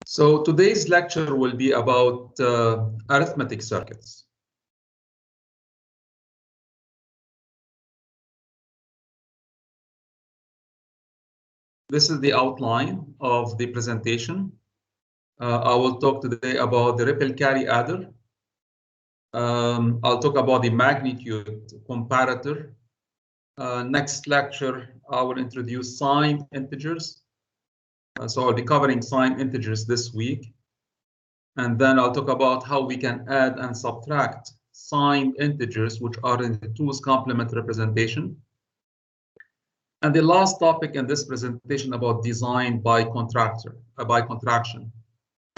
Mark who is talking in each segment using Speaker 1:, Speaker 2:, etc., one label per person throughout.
Speaker 1: So today's lecture will be about arithmetic circuits. This is the outline of the presentation. I will talk today about the ripple carry adder. I'll talk about the magnitude comparator. Next lecture, I will introduce signed integers. So I'll be covering signed integers this week. And then I'll talk about how we can add and subtract signed integers, which are in the 2's complement representation. And the last topic in this presentation about design by contraction.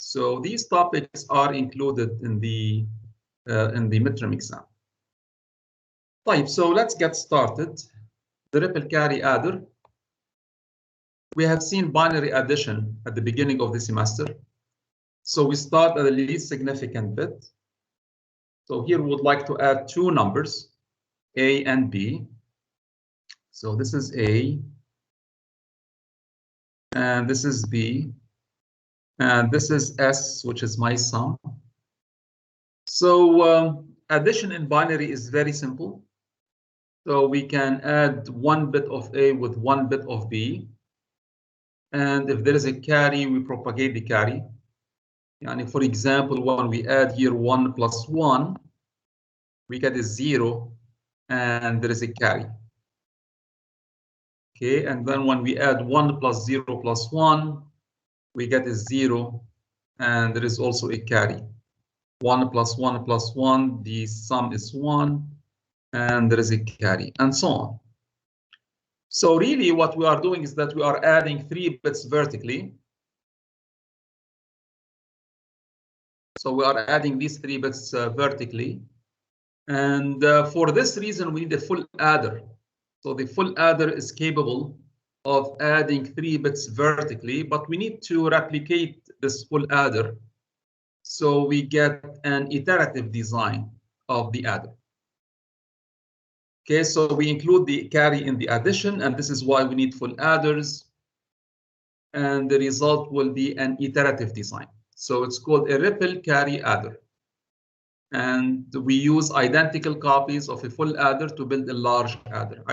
Speaker 1: So these topics are included in the midterm exam. Right, so let's get started. The ripple carry adder. We have seen binary addition at the beginning of the semester. So we start at the least significant bit. So here we would like to add two numbers, A and B. So this is A, and this is B, and this is S, which is my sum. So addition in binary is very simple. So we can add one bit of A with one bit of B. And if there is a carry, we propagate the carry. And for example, when we add here 1 plus 1, we get a 0, and there is a carry. Okay, and then when we add 1 plus 0 plus 1, we get a 0, and there is also a carry. 1 plus 1 plus 1, the sum is 1, and there is a carry, and so on. So really what we are doing is that we are adding 3 bits vertically. So we are adding these 3 bits vertically. And for this reason, we need a full adder. So the full adder is capable of adding 3 bits vertically, but we need to replicate this full adder. So we get an iterative design of the adder. Okay, so we include the carry in the addition, and this is why we need full adders. And the result will be an iterative design. So it's called a ripple carry adder. And we use identical copies of a full adder to build a large adder.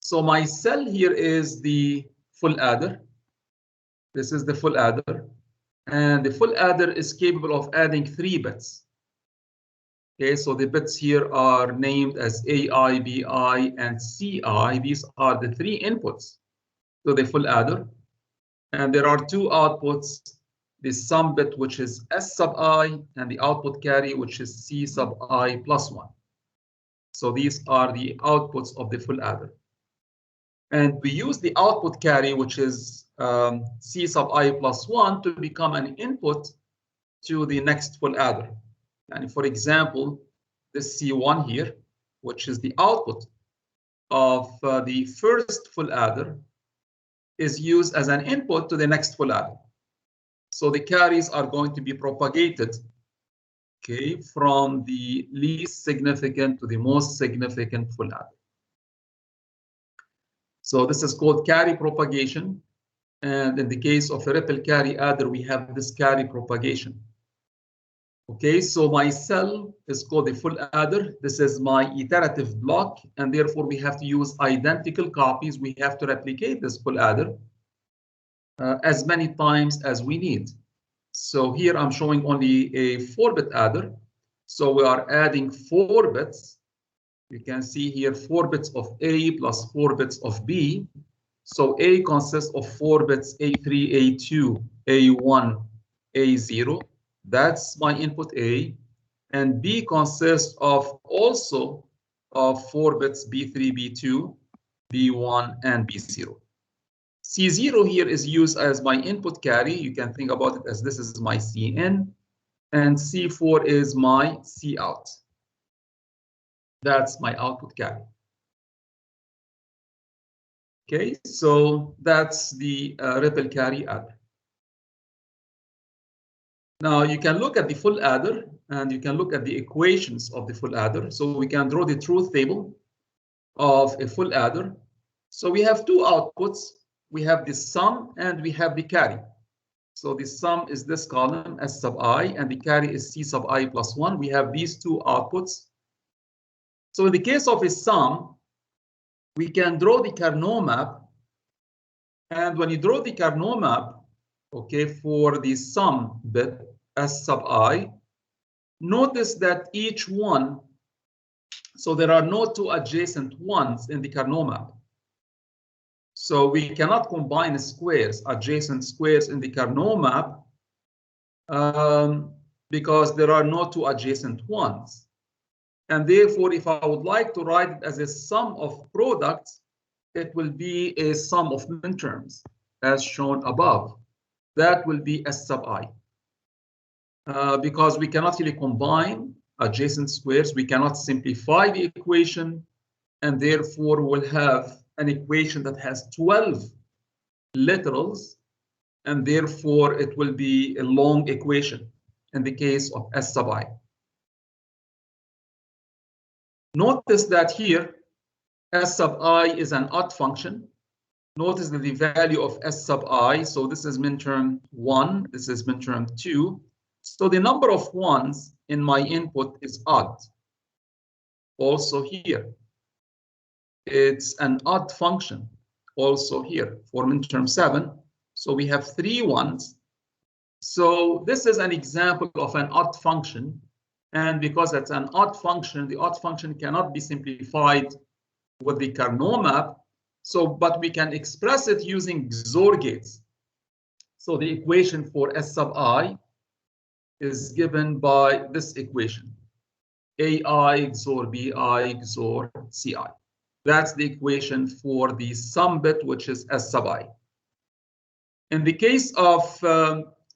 Speaker 1: So my cell here is the full adder. This is the full adder. And the full adder is capable of adding 3 bits. Okay, so the bits here are named as AI, BI, and CI. These are the 3 inputs to the full adder. And there are 2 outputs, the sum bit, which is S sub I, and the output carry, which is C sub I plus 1. So these are the outputs of the full adder. And we use the output carry, which is C sub I plus 1, to become an input to the next full adder. And for example, this C1 here, which is the output of the first full adder, is used as an input to the next full adder. So the carries are going to be propagated, okay, from the least significant to the most significant full adder. So this is called carry propagation. And in the case of a ripple carry adder, we have this carry propagation. Okay, so my cell is called a full adder. This is my iterative block, and therefore we have to use identical copies. We have to replicate this full adder as many times as we need. So here I'm showing only a 4-bit adder. So we are adding 4 bits. You can see here 4 bits of A plus 4 bits of B. So A consists of 4 bits, A3, A2, A1, A0. That's my input A. And B consists of also of 4 bits, B3, B2, B1, and B0. C0 here is used as my input carry. You can think about it as this is my Cin, and C4 is my Cout. That's my output carry. Okay, so that's the ripple carry adder. Now you can look at the full adder, and you can look at the equations of the full adder. So we can draw the truth table of a full adder. So we have 2 outputs. We have the sum and we have the carry. So the sum is this column, S sub I, and the carry is C sub I plus 1. We have these two outputs. So in the case of a sum, we can draw the Carnot map. And when you draw the Carnot map, okay, for the sum bit, S sub I, notice that each one, so there are no two adjacent ones in the Carnot map. So we cannot combine squares, adjacent squares in the Carnot map, because there are no two adjacent ones. And therefore, if I would like to write it as a sum of products, it will be a sum of minterms, as shown above. That will be S sub I. Because we cannot really combine adjacent squares, we cannot simplify the equation, and therefore we'll have an equation that has 12 literals, and therefore it will be a long equation in the case of S sub I. Notice that here, S sub I is an odd function. Notice that the value of S sub I, so this is minterm 1, this is minterm 2. So the number of ones in my input is odd. Also here, it's an odd function. Also here for minterm 7. So we have 3 ones. So this is an example of an odd function. And because it's an odd function, the odd function cannot be simplified with the Carnot map. So, but we can express it using XOR gates. So the equation for S sub I is given by this equation. AI XOR BI XOR CI. That's the equation for the sum bit, which is S sub I. In the case of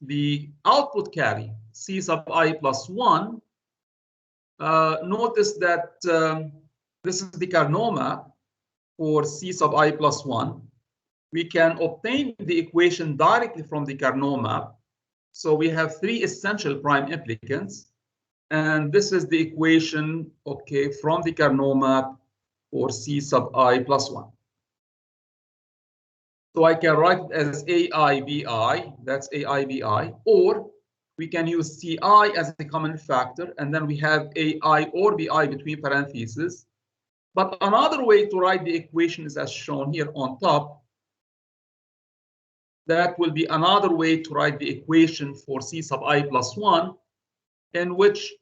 Speaker 1: the output carry, C sub I plus 1, notice that this is the Carnot map for C sub I plus 1. We can obtain the equation directly from the Carnot map. So we have 3 essential prime implicants. And this is the equation, okay, from the Carnot map for C sub I plus 1. So I can write it as AIBI, that's AIBI, or we can use CI as a common factor, and then we have AI or BI between parentheses. But another way to write the equation is as shown here on top. That will be another way to write the equation for C sub I plus 1, in which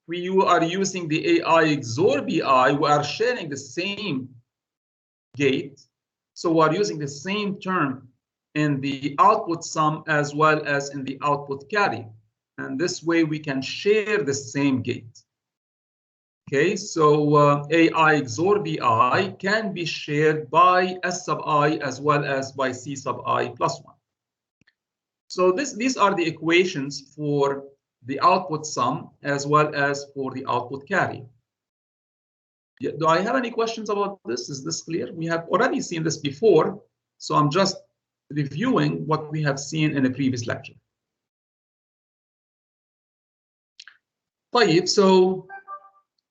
Speaker 1: we are using the AI XOR BI. We are sharing the same gate. So we are using the same term in the output sum as well as in the output carry. And this way we can share the same gate. Okay, so AI XOR BI can be shared by S sub I as well as by C sub I plus 1. So these are the equations for the output sum as well as for the output carry. Do I have any questions about this? Is this clear? We have already seen this before, so I'm just reviewing what we have seen in a previous lecture.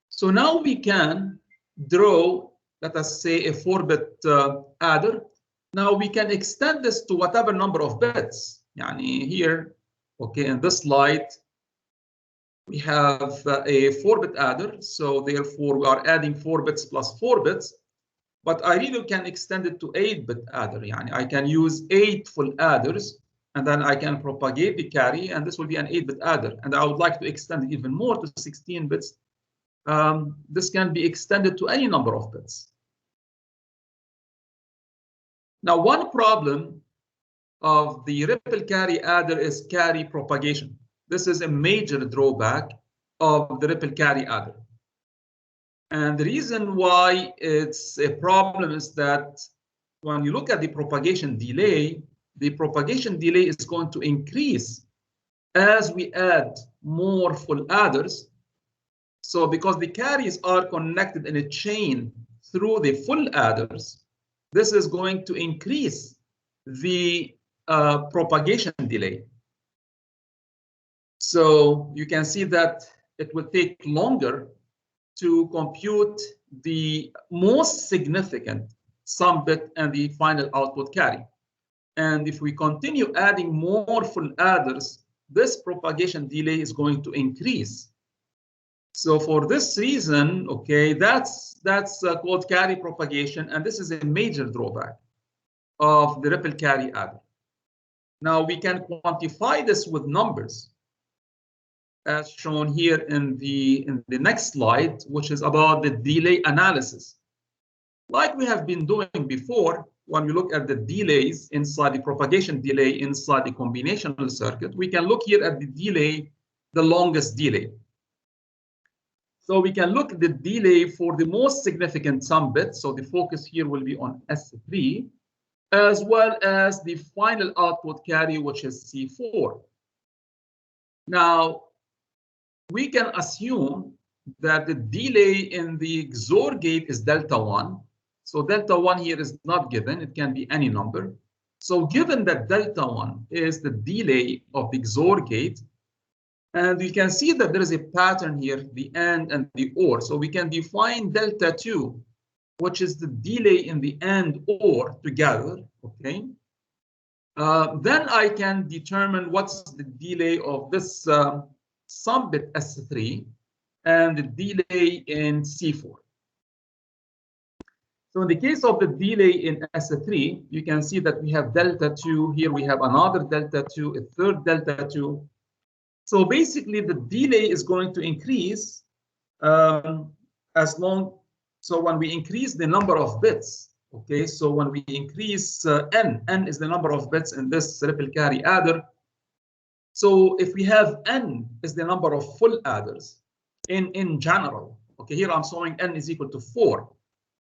Speaker 1: So now we can draw, let us say, a 4-bit adder. Now we can extend this to whatever number of bits. Yani here, okay, in this slide, we have a 4-bit adder. So therefore, we are adding 4 bits plus 4 bits. But I really can extend it to 8-bit adder. Yani I can use 8 full adders, and then I can propagate the carry, and this will be an 8-bit adder. And I would like to extend it even more to 16 bits. This can be extended to any number of bits. Now, one problem of the ripple carry adder is carry propagation. This is a major drawback of the ripple carry adder. And the reason why it's a problem is that when you look at the propagation delay is going to increase as we add more full adders. So because the carries are connected in a chain through the full adders, this is going to increase the propagation delay. So you can see that it will take longer to compute the most significant sum bit and the final output carry. And if we continue adding more full adders, this propagation delay is going to increase. So for this reason, okay, that's called carry propagation, and this is a major drawback of the ripple carry adder. Now we can quantify this with numbers, as shown here in the next slide, which is about the delay analysis. Like we have been doing before, when we look at the delays inside the propagation delay inside the combinational circuit, we can look here at the delay, the longest delay. So we can look at the delay for the most significant sum bit. So the focus here will be on S3, as well as the final output carry, which is C4. Now, we can assume that the delay in the XOR gate is delta 1. So delta 1 here is not given. It can be any number. So given that delta 1 is the delay of the XOR gate, and we can see that there is a pattern here, the AND and the OR. So we can define delta 2, which is the delay in the AND OR together, okay? Then I can determine what's the delay of this sum bit S3 and the delay in C4. So in the case of the delay in S3, you can see that we have delta 2. Here we have another delta 2, a third delta 2. So basically, the delay is going to increase so when we increase the number of bits, okay, so when we increase n is the number of bits in this ripple carry adder. So if we have n is the number of full adders in general, okay, here I'm showing n is equal to 4,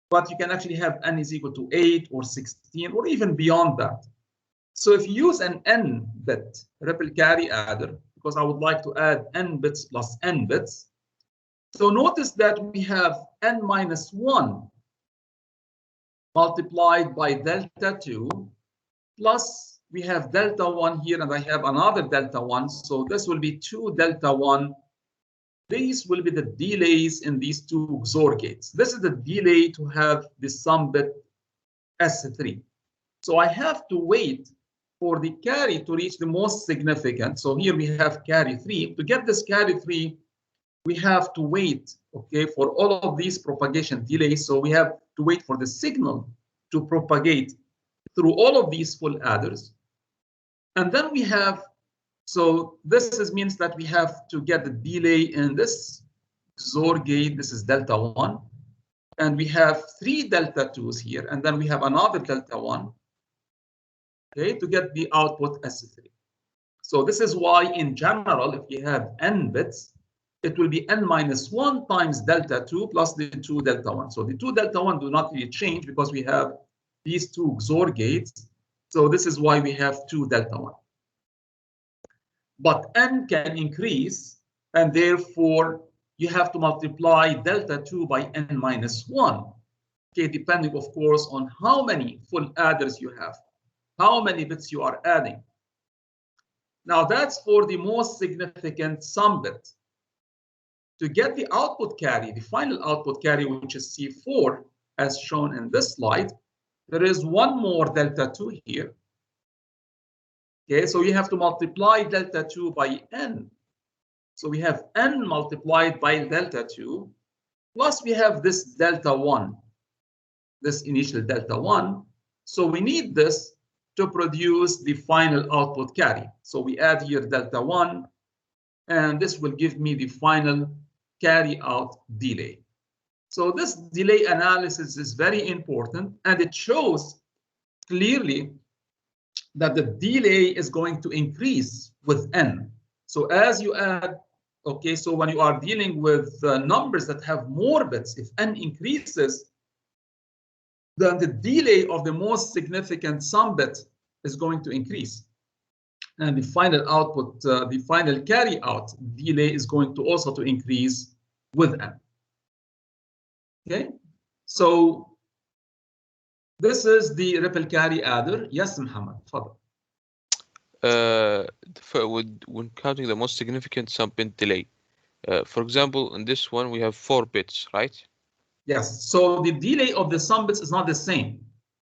Speaker 1: but you can actually have n is equal to 8 or 16 or even beyond that. So if you use an n bit ripple carry adder, because I would like to add n bits plus n bits. So notice that we have n minus 1 multiplied by delta 2, plus we have delta 1 here, and I have another delta 1. So this will be 2 delta 1. These will be the delays in these two XOR gates. This is the delay to have the sum bit S3. So I have to wait for the carry to reach the most significant. So here we have carry 3. To get this carry 3, we have to wait, okay, for all of these propagation delays. So we have to wait for the signal to propagate through all of these full adders. And then we have, so this means that we have to get the delay in this XOR gate. This is delta 1. And we have 3 delta 2s here. And then we have another delta 1. Okay, to get the output S3. So this is why in general, if you have n bits, it will be n minus 1 times delta 2 plus the 2 delta 1. So the 2 delta 1 do not really change because we have these two XOR gates. So this is why we have 2 delta 1. But n can increase, and therefore you have to multiply delta 2 by n minus 1. Okay, depending, of course, on how many full adders you have, how many bits you are adding. Now that's for the most significant sum bit. To get the output carry, the final output carry, which is C4, as shown in this slide, there is one more delta 2 here. Okay, so you have to multiply delta 2 by n. So we have n multiplied by delta 2, plus we have this delta 1, this initial delta 1. So we need this to produce the final output carry. So we add here delta 1, and this will give me the final carry out delay. So this delay analysis is very important, and it shows clearly that the delay is going to increase with n. So as you add, okay, so when you are dealing with numbers that have more bits, if n increases, then the delay of the most significant sum bit is going to increase. And the final output, the final carry out delay is going to also to increase with n. Okay, so this is the ripple carry adder. Yes, Muhammad, further.
Speaker 2: When counting the most significant sum bit delay, for example, in this one we have 4 bits, right?
Speaker 1: Yes, so the delay of the sum bits is not the same.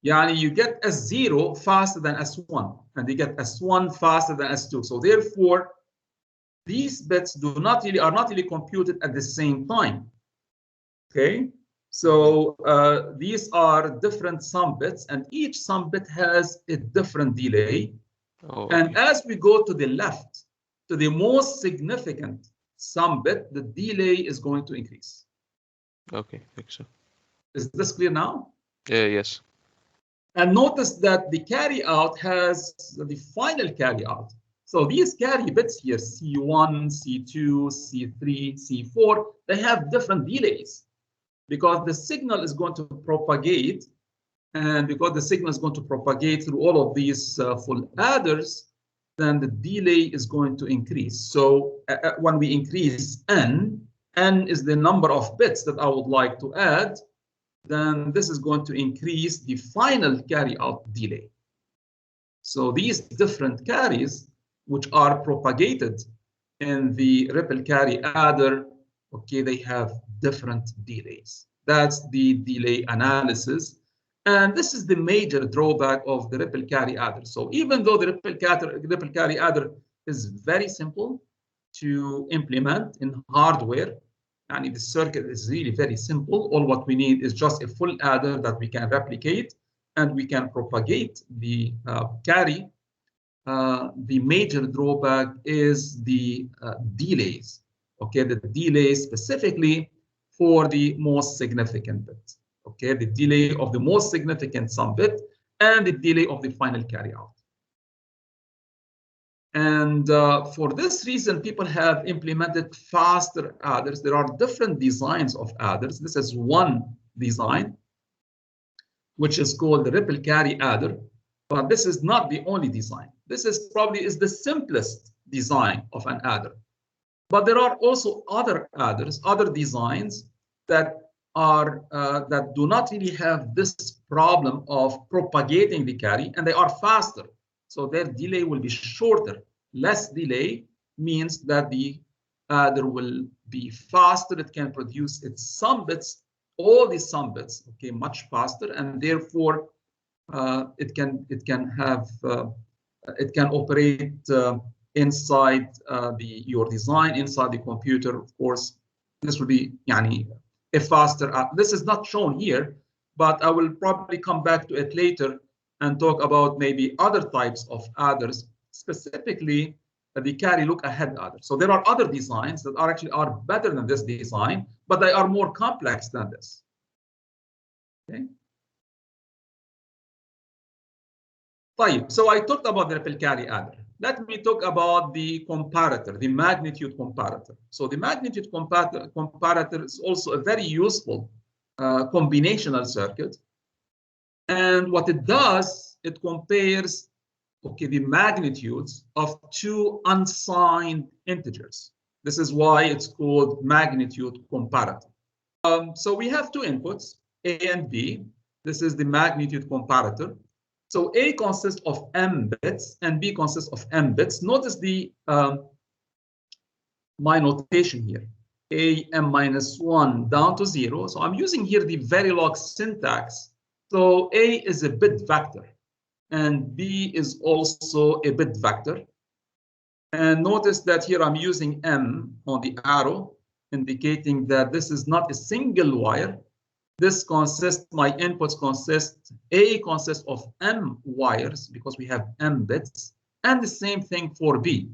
Speaker 1: Yani you get S0 faster than S1, and you get S1 faster than S2. So therefore, these bits are not really computed at the same time. Okay, so these are different sum bits, and each sum bit has a different delay.
Speaker 2: Oh,
Speaker 1: And
Speaker 2: okay.
Speaker 1: as we go to the left, to the most significant sum bit, the delay is going to increase.
Speaker 2: Okay, I think so.
Speaker 1: Is this clear now?
Speaker 2: Yes.
Speaker 1: And notice that the carry out has the final carry out. So these carry bits here, C1, C2, C3, C4, they have different delays because the signal is going to propagate. And because the signal is going to propagate through all of these full adders, then the delay is going to increase. So when we increase n is the number of bits that I would like to add, then this is going to increase the final carry out delay. So these different carries, which are propagated in the ripple carry adder, okay, they have different delays. That's the delay analysis. And this is the major drawback of the ripple carry adder. So even though the ripple carry adder is very simple to implement in hardware, and the circuit is really very simple. All what we need is just a full adder that we can replicate, and we can propagate the carry. The major drawback is the delays. Okay, the delay specifically for the most significant bit. Okay, the delay of the most significant sum bit and the delay of the final carry out. And for this reason, people have implemented faster adders. There are different designs of adders. This is one design, which is called the ripple carry adder. But this is not the only design. This is probably the simplest design of an adder. But there are also other adders, other designs that do not really have this problem of propagating the carry, and they are faster. So their delay will be shorter. Less delay means that the adder will be faster. It can produce its sum bits, all the sum bits, okay, much faster, and therefore it can operate inside your design, inside the computer. Of course, this will be a faster. This is not shown here, but I will probably come back to it later and talk about maybe other types of adders, specifically the carry look ahead adder. So there are other designs that are better than this design, but they are more complex than this. Okay. So I talked about the ripple carry adder. Let me talk about the comparator, the magnitude comparator. So the magnitude comparator is also a very useful combinational circuit. And what it does, it compares, okay, the magnitudes of two unsigned integers. This is why it's called magnitude comparator. So we have two inputs, A and B. This is the magnitude comparator. So A consists of m bits and B consists of m bits. Notice the my notation here, A m minus 1 down to 0. So I'm using here the Verilog syntax. So A is a bit vector and B is also a bit vector. And notice that here I'm using m on the arrow, indicating that this is not a single wire. This consists, my inputs consist, A consists of m wires because we have m bits, and the same thing for B.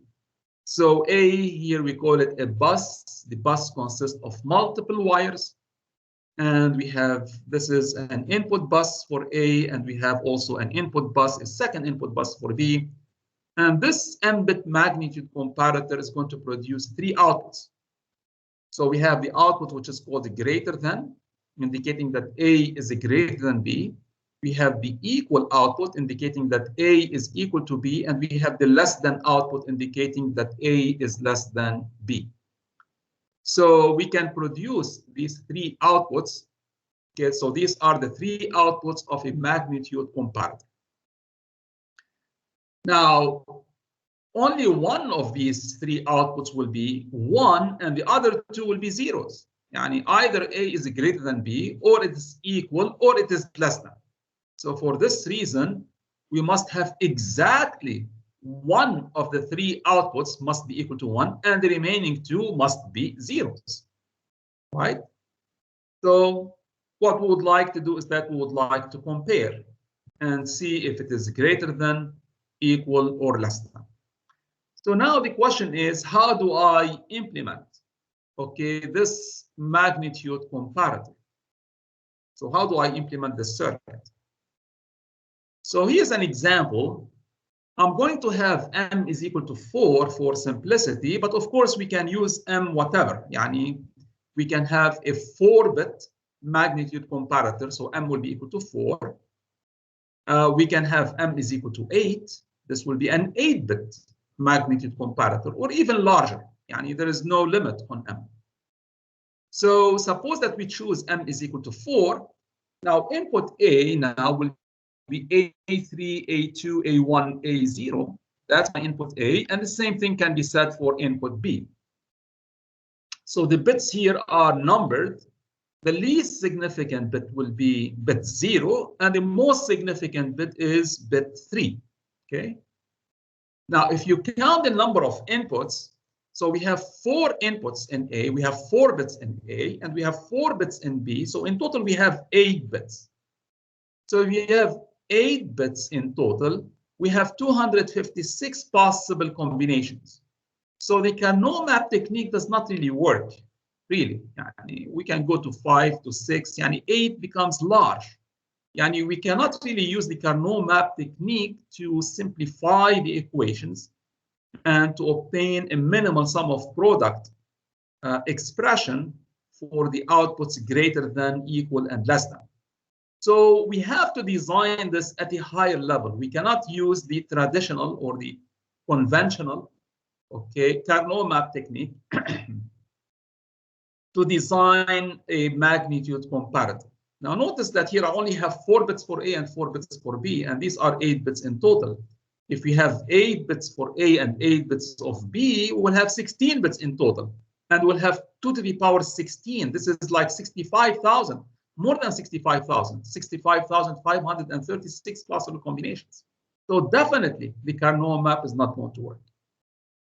Speaker 1: So A, here we call it a bus. The bus consists of multiple wires. And we have, this is an input bus for A, and we have also an input bus, a second input bus for B. And this m-bit magnitude comparator is going to produce three outputs. So we have the output, which is called greater than, indicating that A is greater than B. We have the equal output, indicating that A is equal to B. And we have the less than output, indicating that A is less than B. So we can produce these three outputs. Okay, so these are the three outputs of a magnitude comparator. Now, only one of these three outputs will be 1 and the other two will be zeros. Yani either A is greater than B, or it is equal, or it is less than. So for this reason, we must have exactly one of the three outputs must be equal to 1, and the remaining two must be zeros, right? So what we would like to do is that we would like to compare and see if it is greater than, equal, or less than. So now the question is, how do I implement, okay, this magnitude comparator? So how do I implement this circuit? So here's an example. I'm going to have m is equal to 4 for simplicity, but of course we can use m whatever. Yani we can have a 4-bit magnitude comparator, so m will be equal to 4. We can have m is equal to 8. This will be an 8-bit magnitude comparator, or even larger. Yani there is no limit on m. So suppose that we choose m is equal to 4. Now input A now will be A3, A2, A1, A0. That's my input A, and the same thing can be said for input B. So the bits here are numbered. The least significant bit will be bit 0, and the most significant bit is bit 3. Okay. Now, if you count the number of inputs, so we have 4 inputs in A, we have 4 bits in A, and we have 4 bits in B. So in total, we have 8 bits. So if you have 8 bits in total, we have 256 possible combinations. So the Carnot map technique does not really work, really. We can go to 5 to 6, 8 becomes large. We cannot really use the Carnot map technique to simplify the equations and to obtain a minimal sum of product expression for the outputs greater than, equal, and less than. So we have to design this at a higher level. We cannot use the traditional or the conventional, okay, Carnot map technique to design a magnitude comparator. Now notice that here I only have 4 bits for A and 4 bits for B, and these are 8 bits in total. If we have 8 bits for A and 8 bits of B, we will have 16 bits in total, and we'll have 2 to the power 16. This is like 65,000. More than 65,000, 65,536 possible combinations. So definitely the Carnot map is not going to work.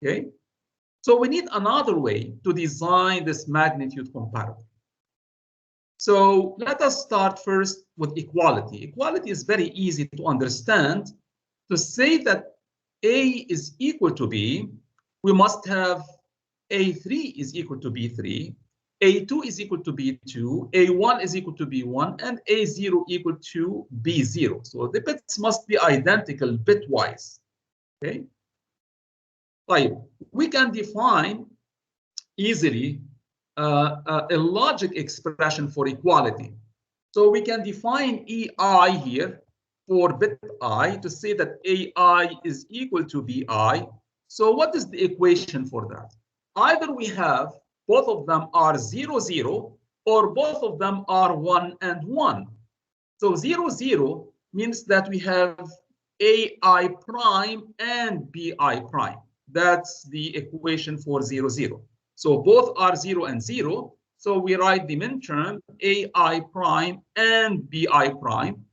Speaker 1: Okay, so we need another way to design this magnitude comparator. So let us start first with equality. Equality is very easy to understand. To say that A is equal to B, we must have A3 is equal to B3. A2 is equal to B2, A1 is equal to B1, and A0 equal to B0. So the bits must be identical bitwise. Okay. Right. We can define easily a logic expression for equality. So we can define EI here for bit I to say that AI is equal to BI. So what is the equation for that? Either we have both of them are 0, 0, or both of them are 1 and 1. So 0, 0 means that we have AI prime and BI prime. That's the equation for 0, 0. So both are 0 and 0. So we write the minterm AI prime and BI prime,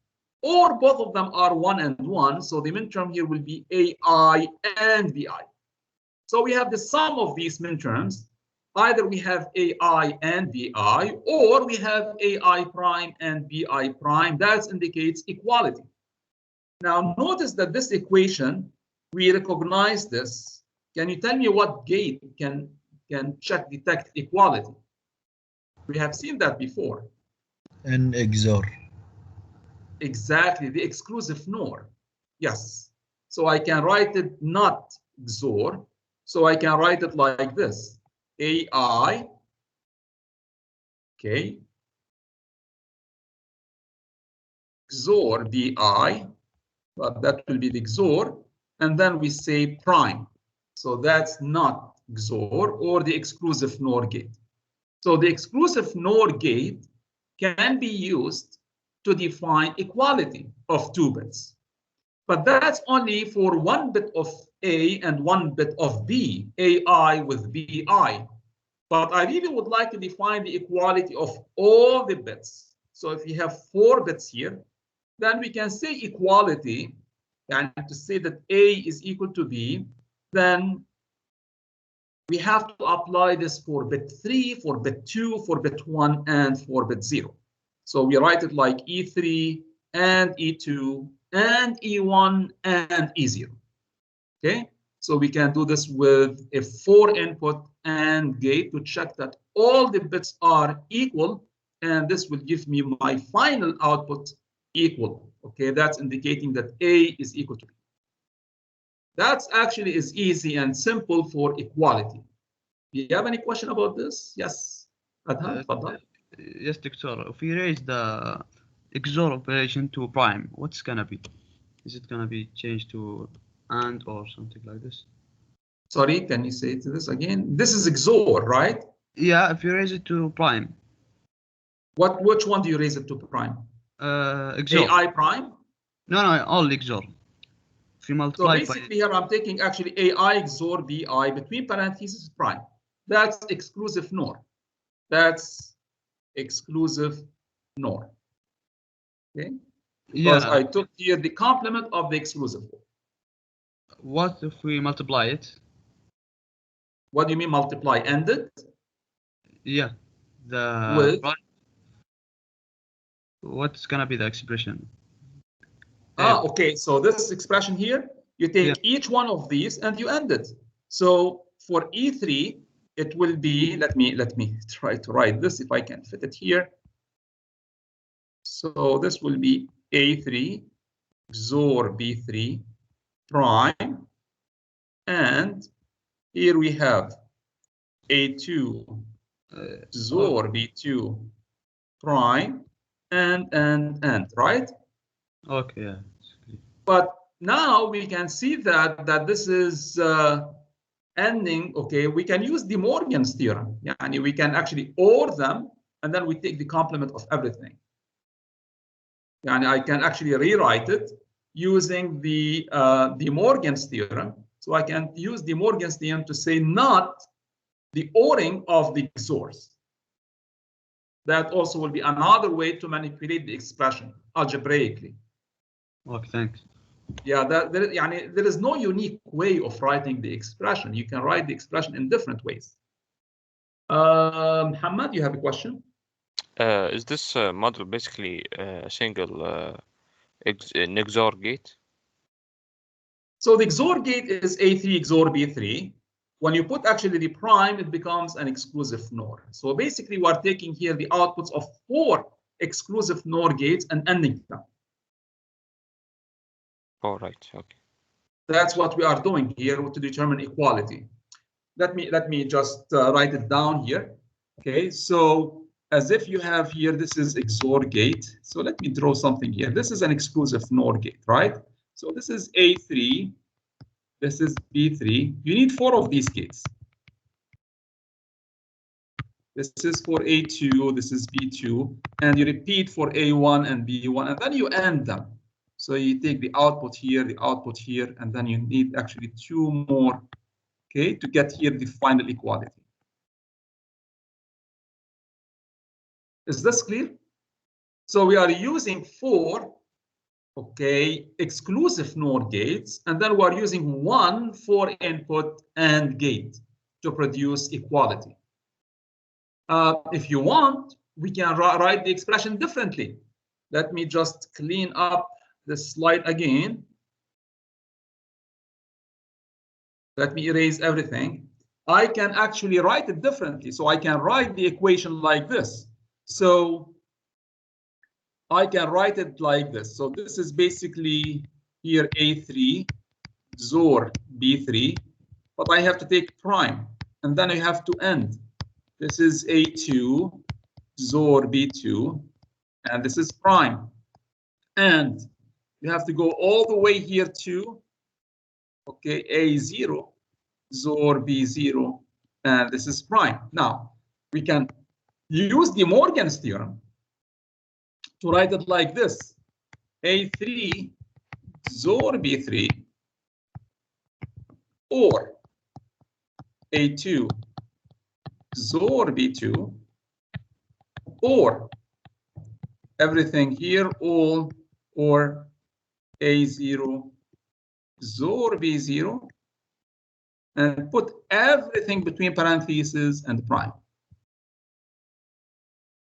Speaker 1: or both of them are 1 and 1. So the minterm here will be AI and BI. So we have the sum of these minterms. Either we have AI and BI, or we have AI prime and BI prime. That indicates equality. Now notice that this equation, we recognize this. Can you tell me what gate can detect equality? We have seen that before.
Speaker 3: And XOR.
Speaker 1: Exactly, the exclusive NOR. Yes. So I can write it not XOR. So I can write it like this. AI, okay, XOR BI, but that will be the XOR, and then we say prime. So that's not XOR or the exclusive NOR gate. So the exclusive NOR gate can be used to define equality of 2 bits. But that's only for 1 bit of A and 1 bit of B, AI with BI. But I really would like to define the equality of all the bits. So if you have 4 bits here, then we can say equality, and to say that A is equal to B, then we have to apply this for bit 3, for bit 2, for bit 1, and for bit 0. So we write it like E3 and E2 and E1 and E0. Okay, so we can do this with a 4-input AND gate to check that all the bits are equal, and this will give me my final output equal. Okay, that's indicating that A is equal to B. That's actually is easy and simple for equality. Do you have any question about this? Yes. Adhan, تفضل.
Speaker 4: Yes, Doctor. If we raise the XOR operation to prime, what's gonna be? Is it gonna be changed to AND or something like this?
Speaker 1: Sorry, can you say to this again? This is XOR, right?
Speaker 4: Yeah, if you raise it to prime.
Speaker 1: Which one do you raise it to prime?
Speaker 4: XOR.
Speaker 1: AI prime?
Speaker 4: No, all XOR. If you
Speaker 1: So
Speaker 4: multiply
Speaker 1: basically here I'm taking actually AI XOR BI between parentheses prime. That's exclusive NOR. That's exclusive NOR. Okay? Because
Speaker 4: yeah.
Speaker 1: I took here the complement of the exclusive.
Speaker 4: What if we multiply it?
Speaker 1: What do you mean multiply? Ended?
Speaker 4: Yeah. The
Speaker 1: With?
Speaker 4: What's gonna be the expression?
Speaker 1: Okay. So this expression here, you take each one of these and you end it. So for E3, it will be, let me try to write this if I can fit it here. So this will be A3 XOR B3 prime, and here we have A2 XOR B2 prime, and, right?
Speaker 4: Okay, yeah.
Speaker 1: But now we can see that this is ending. Okay, we can use De Morgan's theorem. Yani we can actually OR them, and then we take the complement of everything. Yani I can actually rewrite it using the De Morgan's theorem. So I can use De Morgan's theorem to say not the ORing of the XORs. That also will be another way to manipulate the expression algebraically.
Speaker 4: Okay, thanks.
Speaker 1: Yeah, there is no unique way of writing the expression. You can write the expression in different ways. Muhammad, you have a question?
Speaker 2: Is this model basically a single an XOR gate?
Speaker 1: So the XOR gate is A3 XOR B3. When you put actually the prime, it becomes an exclusive NOR. So basically, we're taking here the outputs of 4 exclusive NOR gates and ending them.
Speaker 2: All right. Okay.
Speaker 1: That's what we are doing here to determine equality. Let me just write it down here. Okay, so as if you have here, this is XOR gate. So let me draw something here. This is an exclusive NOR gate, right? So this is A3, this is B3. You need 4 of these gates. This is for A2, this is B2, and you repeat for A1 and B1, and then you end them. So you take the output here, and then you need actually 2 more, okay, to get here the final equality. Is this clear? So we are using 4, okay, exclusive NOR gates, and then we're using 1 4-input AND gate to produce equality. If you want, we can write the expression differently. Let me just clean up this slide again. Let me erase everything. I can actually write it differently. So I can write the equation like this. So I can write it like this. So this is basically here A3 XOR B3, but I have to take prime, and then I have to end. This is A2 XOR B2, and this is prime. And you have to go all the way here to, okay, A0 XOR B0, and this is prime. Now, we can use De Morgan's theorem to write it like this. A3 XOR B3 or A2 XOR B2 or everything here all or A0 XOR B0 and put everything between parentheses and prime.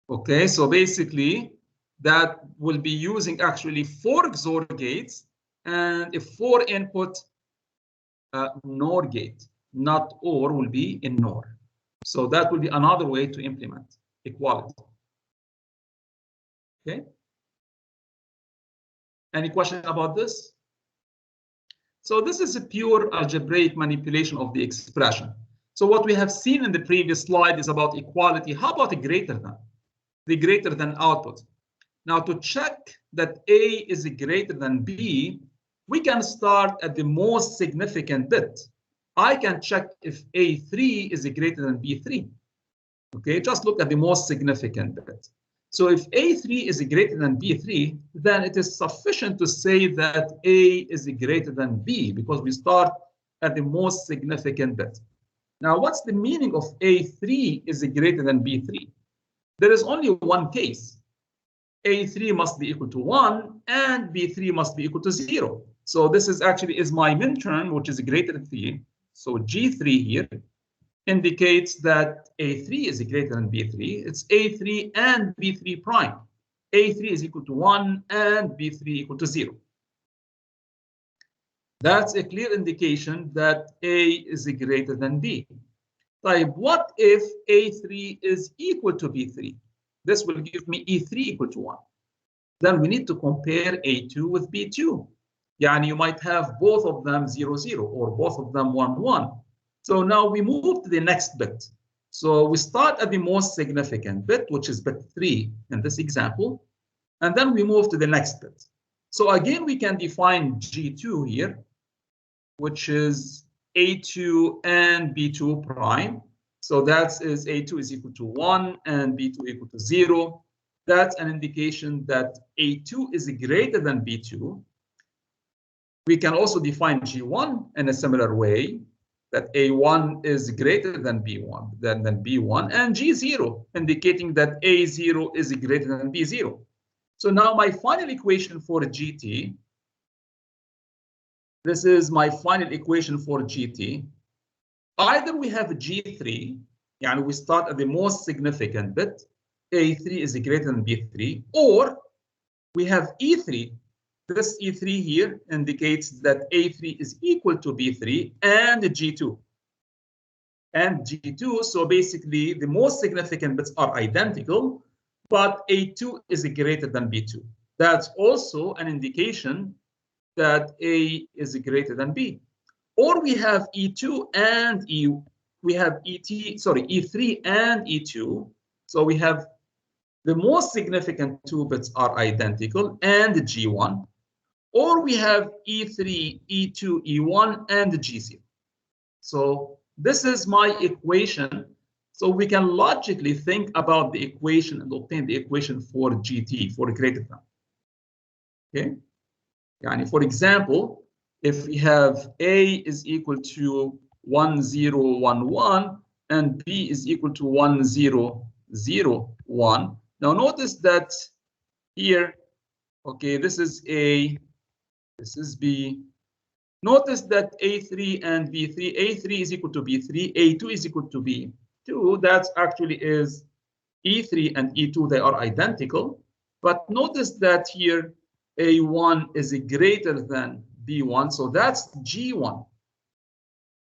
Speaker 1: Okay, so basically that will be using actually 4 XOR gates and a 4 input NOR gate, not OR will be in NOR. So that will be another way to implement equality. Okay. Any question about this? So this is a pure algebraic manipulation of the expression. So what we have seen in the previous slide is about equality. How about a greater than? The greater than output. Now to check that A is greater than B, we can start at the most significant bit. I can check if A3 is greater than B3. Okay, just look at the most significant bit. So if A3 is greater than B3, then it is sufficient to say that A is greater than B because we start at the most significant bit. Now, what's the meaning of A3 is greater than B3? There is only one case. A3 must be equal to 1 and B3 must be equal to 0. So this is actually is my min term, which is greater than 3. So G3 here indicates that A3 is greater than B3. It's A3 and B3 prime. A3 is equal to 1 and B3 equal to 0. That's a clear indication that A is greater than B. Like, what if A3 is equal to B3? This will give me E3 equal to 1. Then we need to compare A2 with B2. Yani you might have both of them 0, 0 or both of them 1, 1. So now we move to the next bit. So we start at the most significant bit, which is bit 3 in this example, and then we move to the next bit. So again, we can define G2 here, which is A2 and B2 prime. So that is A2 is equal to 1 and B2 equal to 0. That's an indication that A2 is greater than B2. We can also define G1 in a similar way, that A1 is greater than B1, than B1, and G0, indicating that A0 is greater than B0. So now my final equation for GT, this is my final equation for GT. Either we have G3, and we start at the most significant bit, A3 is greater than B3, or we have E3. This E3 here indicates that A3 is equal to B3 and G2. And G2, so basically the most significant bits are identical, but A2 is greater than B2. That's also an indication that A is greater than B. Or we have E2 and E3 and E2. So we have the most significant 2 bits are identical and G1. Or we have E3, E2, E1, and G0. So this is my equation. So we can logically think about the equation and obtain the equation for GT, for greater than. Okay. Yani for example, if we have A is equal to 1, 0, 1, 1, and B is equal to 1, 0, 0, 1. Now notice that here, okay, this is A, this is B. Notice that A3 and B3, A3 is equal to B3, A2 is equal to B2. That actually is E3 and E2, they are identical. But notice that here, A1 is greater than B1, so that's G1.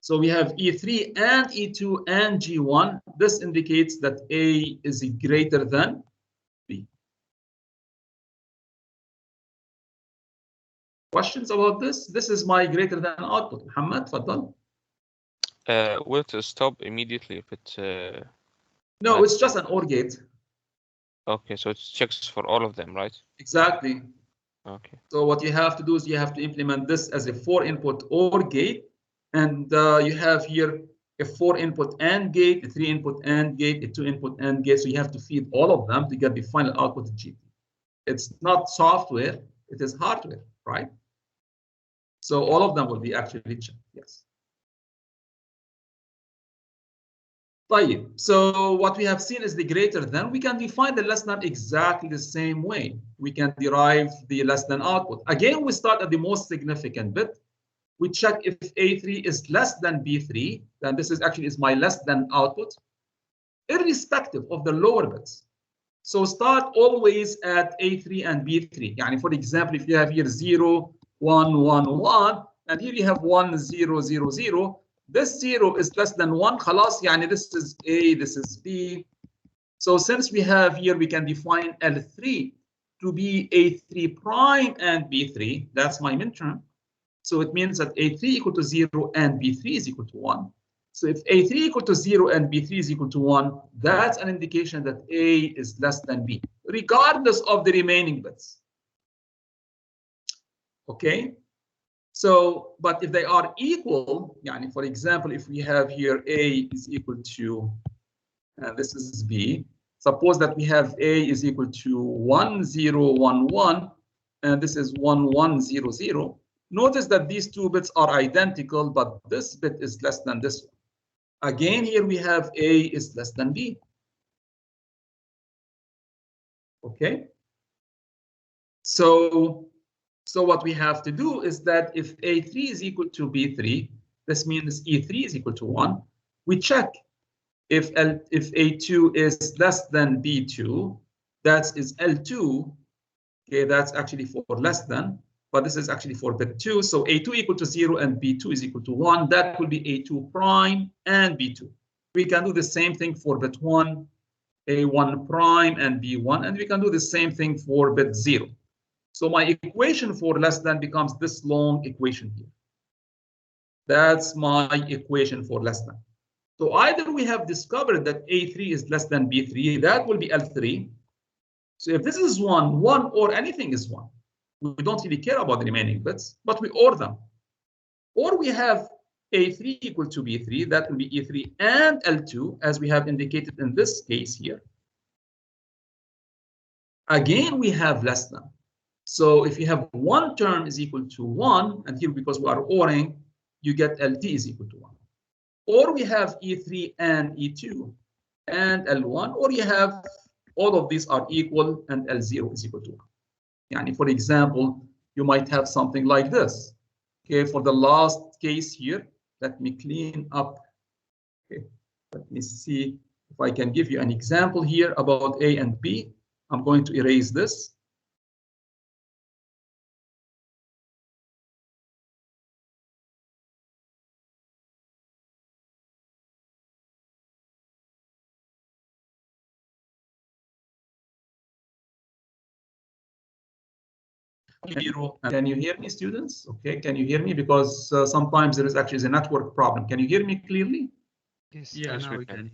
Speaker 1: So we have E3 and E2 and G1. This indicates that A is greater than B. Questions about this? This is my greater than output. Muhammad, تفضل.
Speaker 2: Will it stop immediately if it's
Speaker 1: No, it's just an OR gate.
Speaker 2: Okay, so it checks for all of them, right?
Speaker 1: Exactly.
Speaker 2: Okay.
Speaker 1: So what you have to do is you have to implement this as a 4-input OR gate, and you have here a 4-input AND gate, a 3-input AND gate, a 2-input AND gate. So you have to feed all of them to get the final output of GT. It's not software, it is hardware, right? So all of them will be actually checked, yes. طيب, so what we have seen is the greater than. We can define the less than exactly the same way. We can derive the less than output. Again, we start at the most significant bit. We check if A3 is less than B3, then this is actually my less than output, irrespective of the lower bits. So start always at A3 and B3. Yani for example, if you have here 0, 1, 1, 1, and here you have 1, 0, 0, 0, this 0 is less than 1. Khalas, yani this is A, this is B. So since we have here, we can define L3 to be A3 prime and B3. That's my midterm. So it means that A3 equal to 0 and B3 is equal to 1. So if A3 equal to 0 and B3 is equal to 1, that's an indication that A is less than B, regardless of the remaining bits. Okay? So, but if they are equal, yani for example, if we have here A is equal to, this is B, suppose that we have A is equal to 1, 0, 1, 1, and this is 1, 1, 0, 0. Notice that these two bits are identical, but this bit is less than this one. Again, here we have A is less than B. Okay. So what we have to do is that if A3 is equal to B3, this means E3 is equal to 1. We check if A2 is less than B2, that is L2. Okay, that's actually for less than, but this is actually for bit 2. So A2 equal to 0 and B2 is equal to 1. That will be A2 prime and B2. We can do the same thing for bit 1, A1 prime and B1, and we can do the same thing for bit 0. So my equation for less than becomes this long equation here. That's my equation for less than. So either we have discovered that A3 is less than B3, that will be L3. So if this is 1, 1 or anything is 1. We don't really care about the remaining bits, but we OR them. Or we have A3 equal to B3, that will be E3 and L2, as we have indicated in this case here. Again, we have less than. So if you have one term is equal to 1, and here because we are ORing, you get LT is equal to 1. Or we have E3 and E2 and L1, or you have all of these are equal and L0 is equal to 1. Yani for example, you might have something like this. Okay, for the last case here, let me clean up. Okay, let me see if I can give you an example here about A and B. I'm going to erase this. Can you hear me, students? Okay, can you hear me? Because sometimes there is actually a network problem. Can you hear me clearly?
Speaker 4: Yes,
Speaker 2: Yeah,
Speaker 4: now we can.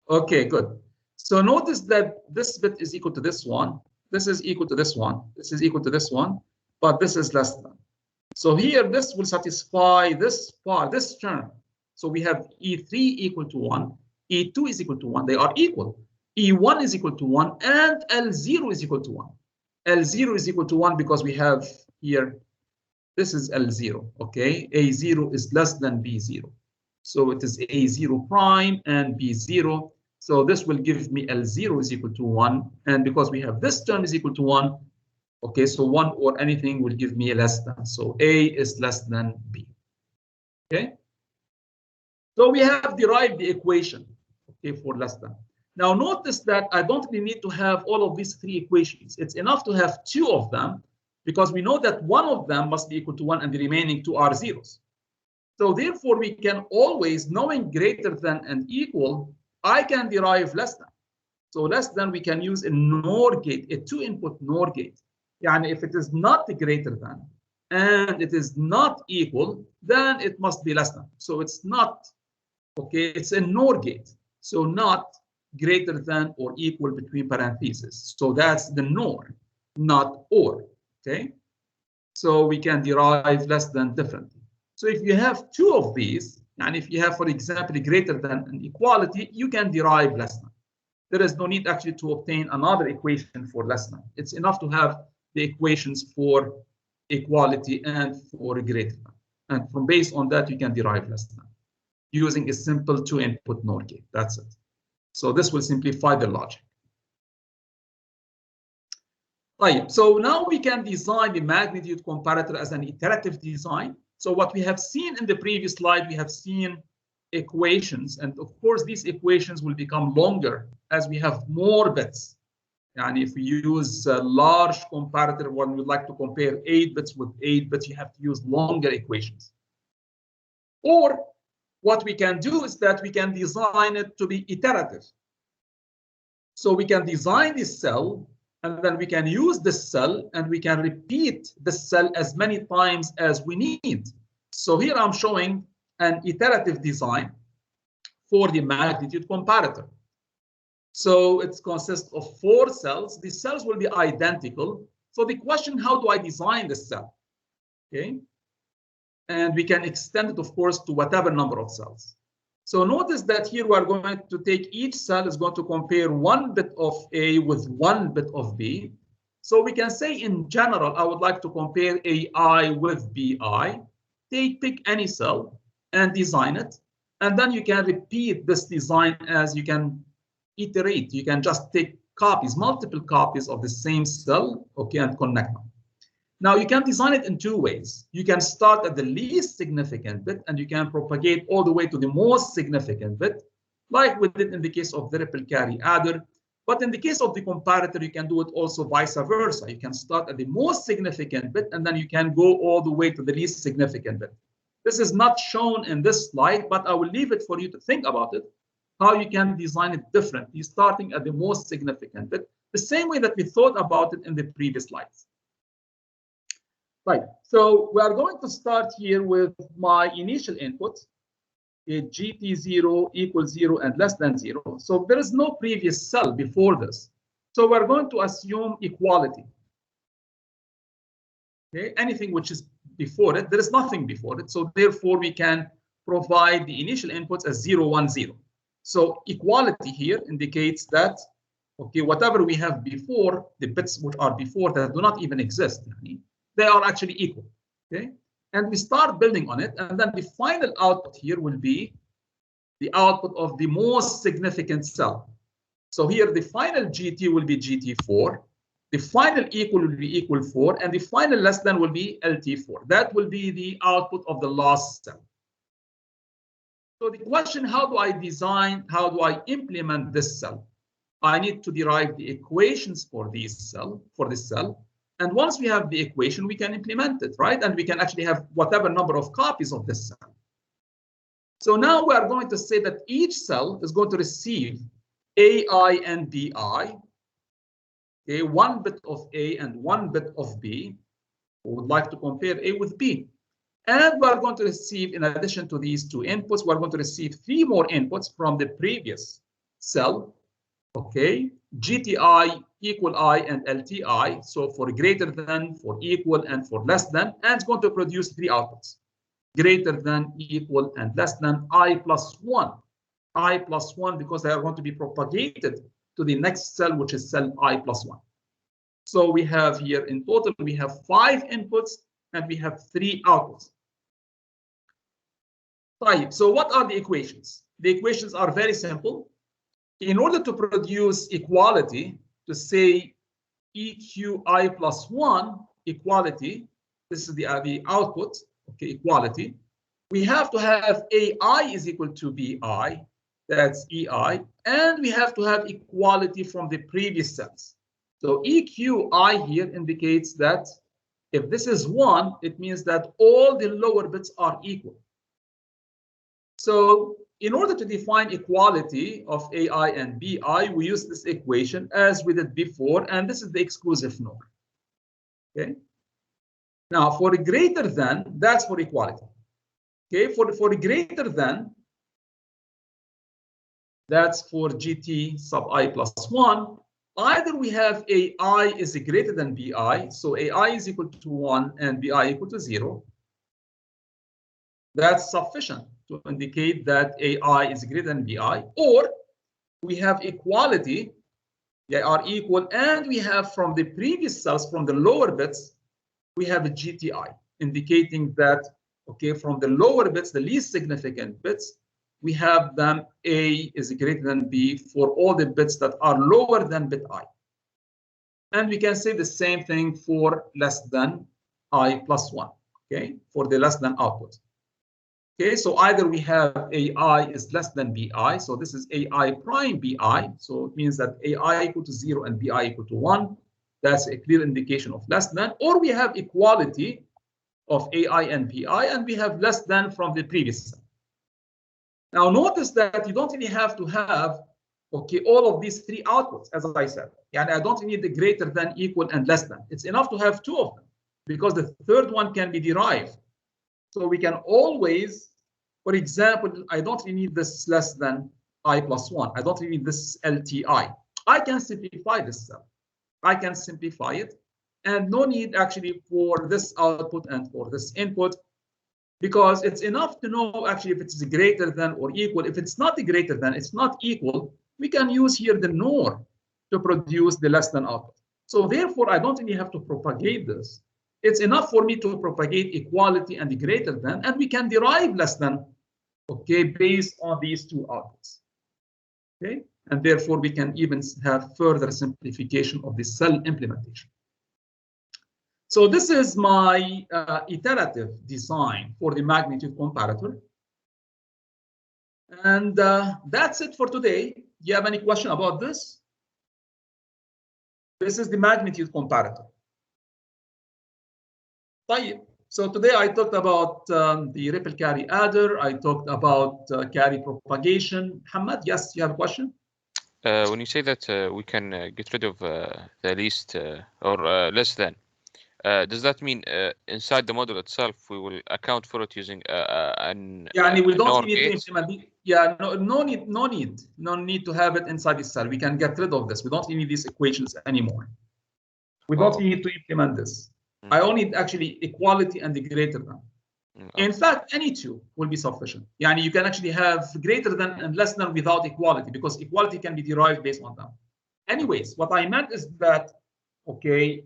Speaker 1: Okay, good. So notice that this bit is equal to this one. This is equal to this one. This is equal to this one, but this is less than. So here, this will satisfy this part, this term. So we have E3 equal to 1, E2 is equal to 1. They are equal. E1 is equal to 1, and L0 is equal to 1. L0 is equal to 1 because we have here, this is L0, okay? A0 is less than B0. So it is A0 prime and B0. So this will give me L0 is equal to 1. And because we have this term is equal to 1, okay, so 1 or anything will give me a less than. So A is less than B. Okay? So we have derived the equation, okay, for less than. Now notice that I don't really need to have all of these three equations. It's enough to have two of them because we know that one of them must be equal to 1 and the remaining two are zeros. So therefore, we can always, knowing greater than and equal, I can derive less than. So less than we can use a NOR gate, a two-input NOR gate. Yani if it is not greater than and it is not equal, then it must be less than. So it's not, okay, it's a NOR gate. So not greater than or equal between parentheses. So that's the NOR, not OR, okay? So we can derive less than differently. So if you have two of these, and if you have, for example, greater than and equality, you can derive less than. There is no need actually to obtain another equation for less than. It's enough to have the equations for equality and for greater than. And from based on that, you can derive less than. using a simple 2-input NOR gate. That's it. So this will simplify the logic. Right. So now we can design the magnitude comparator as an iterative design. So what we have seen in the previous slide, we have seen equations, and of course these equations will become longer as we have more bits. And if we use a large comparator, one would like to compare 8 bits with 8 bits, you have to use longer equations. Or what we can do is that we can design it to be iterative. So we can design this cell, and then we can use this cell, and we can repeat this cell as many times as we need. So here I'm showing an iterative design for the magnitude comparator. So it consists of 4 cells. These cells will be identical. So the question, how do I design this cell? Okay. And we can extend it, of course, to whatever number of cells. So notice that here we are going to take each cell is going to compare 1 bit of A with 1 bit of B. So we can say in general, I would like to compare AI with BI. Pick any cell and design it. And then you can repeat this design as you can iterate. You can just take copies, multiple copies of the same cell, okay, and connect them. Now you can design it in 2 ways. You can start at the least significant bit and you can propagate all the way to the most significant bit, like we did in the case of the ripple carry adder. But in the case of the comparator, you can do it also vice versa. You can start at the most significant bit and then you can go all the way to the least significant bit. This is not shown in this slide, but I will leave it for you to think about it, how you can design it differently, starting at the most significant bit, the same way that we thought about it in the previous slides. Right, so we are going to start here with my initial input, GT0 equals 0 and less than 0. So there is no previous cell before this. So we're going to assume equality. Okay, anything which is before it, there is nothing before it. So therefore, we can provide the initial inputs as 0, 1, 0. So equality here indicates that, okay, whatever we have before, the bits which are before that do not even exist, they are actually equal. Okay, and we start building on it, and then the final output here will be the output of the most significant cell. So here the final GT will be GT4, the final equal will be equal 4, and the final less than will be LT4. That will be the output of the last cell. So the question, how do I design, how do I implement this cell? I need to derive the equations for this cell. And once we have the equation, we can implement it, right? And we can actually have whatever number of copies of this cell. So now we are going to say that each cell is going to receive AI and BI, okay, 1 bit of A and 1 bit of B. We would like to compare A with B. And we're going to receive, in addition to these 2 inputs, we're going to receive 3 more inputs from the previous cell. Okay, GTI, equal I, and LTI. So for greater than, for equal, and for less than, and it's going to produce 3 outputs: greater than, equal, and less than, I plus 1. I plus 1 because they are going to be propagated to the next cell, which is cell I plus 1. So we have here in total, we have 5 inputs and we have 3 outputs. Right, so what are the equations? The equations are very simple. In order to produce equality, to say EQI plus 1 equality, this is the output, okay, equality, we have to have AI is equal to BI, that's EI, and we have to have equality from the previous cells. So EQI here indicates that if this is 1, it means that all the lower bits are equal. So in order to define equality of AI and BI, we use this equation as we did before, and this is the exclusive NOR. Okay. Now for a greater than, that's for equality. Okay, for greater than, that's for GT sub I plus 1. Either we have AI is greater than BI, so AI is equal to 1 and BI equal to 0. That's sufficient to indicate that AI is greater than BI, or we have equality, they are equal, and we have from the previous cells, from the lower bits, we have a GTI, indicating that, okay, from the lower bits, the least significant bits, we have them A is greater than B for all the bits that are lower than bit I. And we can say the same thing for less than I plus 1, okay, for the less than output. Okay, so either we have AI is less than BI, so this is AI prime BI, so it means that AI equal to 0 and BI equal to 1. That's a clear indication of less than, or we have equality of AI and BI, and we have less than from the previous step. Now notice that you don't really have to have, okay, all of these three outputs, as I said. And I don't need the greater than, equal, and less than. It's enough to have two of them, because the third one can be derived. So we can always, for example, I don't really need this less than I plus 1. I don't really need this LTI. I can simplify this cell. I can simplify it, and no need actually for this output and for this input, because it's enough to know actually if it's greater than or equal. If it's not greater than, it's not equal, we can use here the NOR to produce the less than output. So therefore, I don't really have to propagate this. It's enough for me to propagate equality and greater than, and we can derive less than, okay, based on these two outputs. Okay, and therefore we can even have further simplification of the cell implementation. So this is my iterative design for the magnitude comparator. And that's it for today. Do you have any question about this? This is the magnitude comparator. So today I talked about the ripple carry adder. I talked about carry propagation. Hamad, yes, you have a question?
Speaker 2: When you say that we can get rid of the least or less than, does that mean inside the model itself we will account for it using an
Speaker 1: we don't
Speaker 2: NOR
Speaker 1: need to
Speaker 2: gate?
Speaker 1: implement no need to have it inside the cell. We can get rid of this. We don't need these equations anymore. We don't need to implement this. I only need actually equality and the greater than. In fact, any two will be sufficient. You can actually have greater than and less than without equality, because equality can be derived based on them. Anyways, what I meant is that, okay,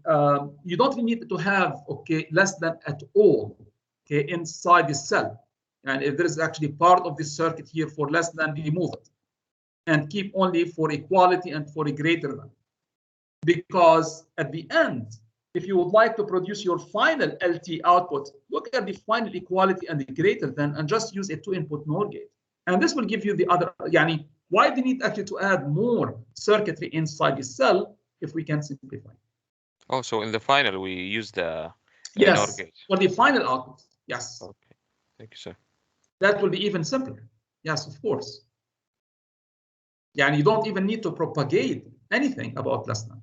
Speaker 1: you don't need to have, okay, less than at all, okay, inside the cell. And if there is actually part of the circuit here for less than, remove it and keep only for equality and for a greater than. Because at the end, if you would like to produce your final LT output, look at the final equality and the greater than, and just use a two-input NOR gate. And this will give you the other, why do you need actually to add more circuitry inside the cell if we can simplify?
Speaker 2: Oh, so in the final we use the
Speaker 1: yes,
Speaker 2: NOR gate.
Speaker 1: For the final output, yes.
Speaker 2: Okay, thank you, sir.
Speaker 1: That will be even simpler. Yes, of course. You don't even need to propagate anything about less than.